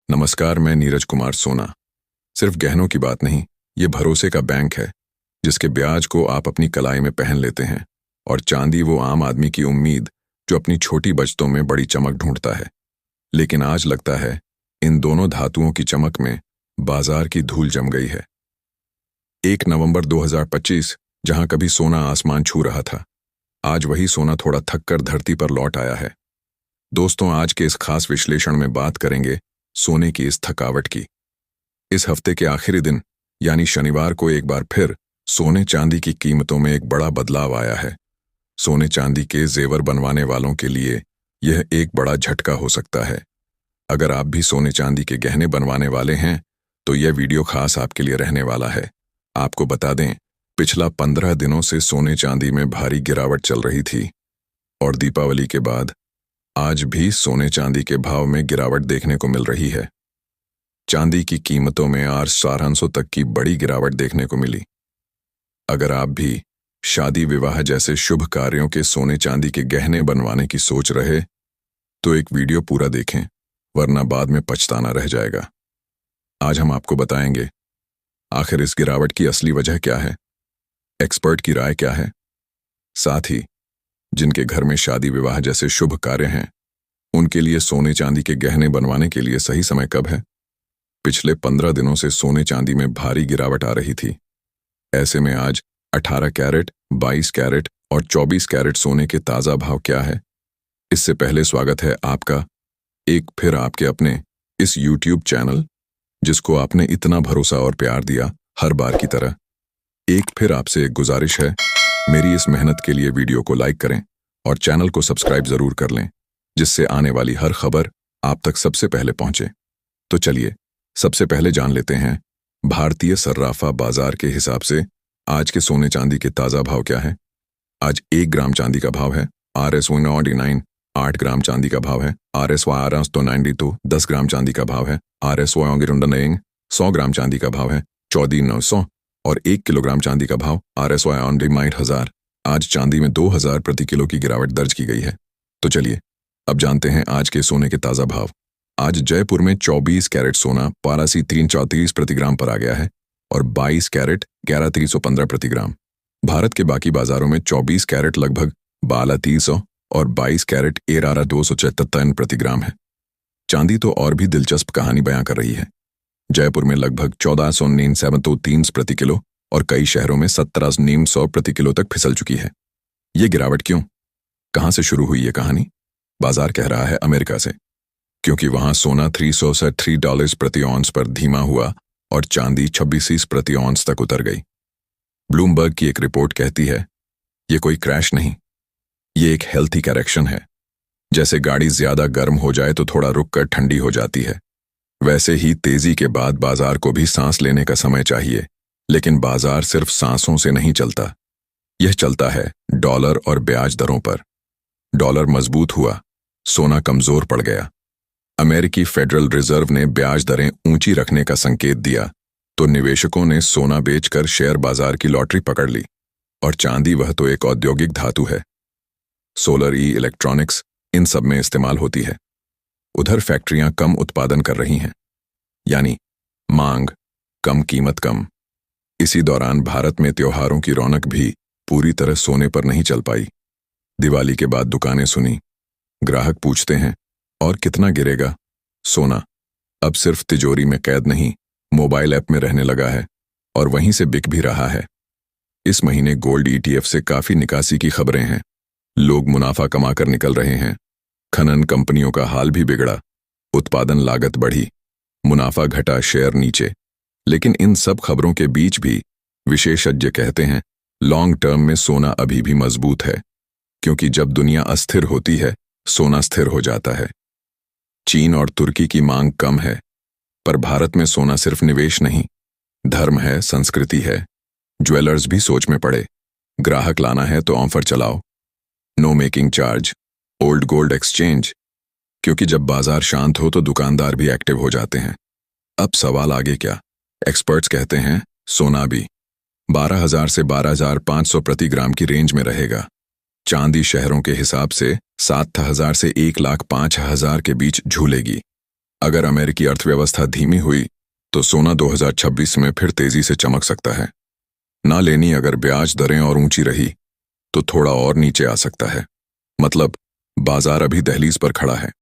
नमस्कार, मैं नीरज कुमार सोना। सिर्फ गहनों की बात नहीं, ये भरोसे का बैंक है जिसके ब्याज को आप अपनी कलाई में पहन लेते हैं। और चांदी वो आम आदमी की उम्मीद जो अपनी छोटी बचतों में बड़ी चमक ढूंढता है। लेकिन आज लगता है इन दोनों धातुओं की चमक में बाजार की धूल जम गई है। 1 नवंबर 2025, जहां कभी सोना आसमान छू रहा था, आज वही सोना थोड़ा थक कर धरती पर लौट आया है। दोस्तों, आज के इस खास विश्लेषण में बात करेंगे सोने की इस थकावट की। इस हफ्ते के आखिरी दिन यानी शनिवार को एक बार फिर सोने चांदी की कीमतों में एक बड़ा बदलाव आया है। सोने चांदी के जेवर बनवाने वालों के लिए यह एक बड़ा झटका हो सकता है। अगर आप भी सोने चांदी के गहने बनवाने वाले हैं तो यह वीडियो खास आपके लिए रहने वाला है। आपको बता दें, पिछला 15 दिनों से सोने चांदी में भारी गिरावट चल रही थी और दीपावली के बाद आज भी सोने चांदी के भाव में गिरावट देखने को मिल रही है। चांदी की कीमतों में आज 400 तक की बड़ी गिरावट देखने को मिली। अगर आप भी शादी विवाह जैसे शुभ कार्यों के सोने चांदी के गहने बनवाने की सोच रहे तो एक वीडियो पूरा देखें, वरना बाद में पछताना रह जाएगा। आज हम आपको बताएंगे आखिर इस गिरावट की असली वजह क्या है, एक्सपर्ट की राय क्या है, साथ ही जिनके घर में शादी विवाह जैसे शुभ कार्य हैं उनके लिए सोने चांदी के गहने बनवाने के लिए सही समय कब है। पिछले 15 दिनों से सोने चांदी में भारी गिरावट आ रही थी। ऐसे में आज 18 कैरेट, 22 कैरेट और 24 कैरेट सोने के ताज़ा भाव क्या है। इससे पहले स्वागत है आपका एक फिर आपके अपने इस YouTube चैनल, जिसको आपने इतना भरोसा और प्यार दिया हर बार की तरह। एक फिर आपसे एक गुजारिश है, मेरी इस मेहनत के लिए वीडियो को लाइक करें और चैनल को सब्सक्राइब जरूर कर लें, जिससे आने वाली हर खबर आप तक सबसे पहले पहुंचे। तो चलिए सबसे पहले जान लेते हैं भारतीय सर्राफा बाजार के हिसाब से आज के सोने चांदी के ताज़ा भाव क्या है। आज 1 ग्राम चांदी का भाव है RS199। 8 ग्राम चांदी का भाव है RS9292। 10 ग्राम चांदी का भाव है RS100। 100 ग्राम चांदी का भाव है 14,900 और 1 किलोग्राम चांदी का भाव RS100,000। आज चांदी में 2000 प्रति किलो की गिरावट दर्ज की गई है। तो चलिए अब जानते हैं आज के सोने के ताज़ा भाव। आज जयपुर में 24 कैरेट सोना 12,334 प्रति ग्राम पर आ गया है और 22 कैरेट 11,315 प्रति ग्राम। भारत के बाकी बाजारों में 24 कैरेट लगभग 12,300 और 22 कैरेट 11,277 प्रति ग्राम है। चांदी तो और भी दिलचस्प कहानी बयां कर रही है। जयपुर में लगभग 14,973 प्रति किलो और कई शहरों में 17,900 प्रति किलो तक फिसल चुकी है। ये गिरावट क्यों, कहां से शुरू हुई ये कहानी? बाजार कह रहा है अमेरिका से, क्योंकि वहां सोना $303 प्रति ऑन्स पर धीमा हुआ और चांदी 26 प्रति ऑन्स तक उतर गई। ब्लूमबर्ग की एक रिपोर्ट कहती है, ये कोई क्रैश नहीं, ये एक हेल्थी करेक्शन है। जैसे गाड़ी ज्यादा गर्म हो जाए तो थोड़ा रुक कर ठंडी हो जाती है, वैसे ही तेजी के बाद बाजार को भी सांस लेने का समय चाहिए। लेकिन बाजार सिर्फ सांसों से नहीं चलता, यह चलता है डॉलर और ब्याज दरों पर। डॉलर मजबूत हुआ, सोना कमजोर पड़ गया। अमेरिकी फेडरल रिजर्व ने ब्याज दरें ऊंची रखने का संकेत दिया तो निवेशकों ने सोना बेचकर शेयर बाजार की लॉटरी पकड़ ली। और चांदी वह तो एक औद्योगिक धातु है, सोलर, इलेक्ट्रॉनिक्स, इन सब में इस्तेमाल होती है। उधर फैक्ट्रियां कम उत्पादन कर रही हैं, यानी मांग कम, कीमत कम। इसी दौरान भारत में त्योहारों की रौनक भी पूरी तरह सोने पर नहीं चल पाई। दिवाली के बाद दुकानें सुनी, ग्राहक पूछते हैं और कितना गिरेगा। सोना अब सिर्फ तिजोरी में कैद नहीं, मोबाइल ऐप में रहने लगा है और वहीं से बिक भी रहा है। इस महीने गोल्ड ETF से काफी निकासी की खबरें हैं। लोग मुनाफा कमाकर निकल रहे हैं। खनन कंपनियों का हाल भी बिगड़ा, उत्पादन लागत बढ़ी, मुनाफा घटा, शेयर नीचे। लेकिन इन सब खबरों के बीच भी विशेषज्ञ कहते हैं लॉन्ग टर्म में सोना अभी भी मजबूत है, क्योंकि जब दुनिया अस्थिर होती है सोना स्थिर हो जाता है। चीन और तुर्की की मांग कम है, पर भारत में सोना सिर्फ निवेश नहीं, धर्म है, संस्कृति है। ज्वेलर्स भी सोच में पड़े, ग्राहक लाना है तो ऑफर चलाओ, no making charge, old gold exchange. क्योंकि जब बाजार शांत हो तो दुकानदार भी एक्टिव हो जाते हैं। अब सवाल आगे क्या? एक्सपर्ट्स कहते हैं सोना भी 12,000 से 12,500 प्रति ग्राम की रेंज में रहेगा। चांदी शहरों के हिसाब से 7,000 से 1,05,000 के बीच झूलेगी। अगर अमेरिकी अर्थव्यवस्था धीमी हुई तो सोना 2026 में फिर तेजी से चमक सकता है। ना लेनी अगर ब्याज दरें और ऊंची रही तो थोड़ा और नीचे आ सकता है। मतलब बाजार अभी दहलीज पर खड़ा है।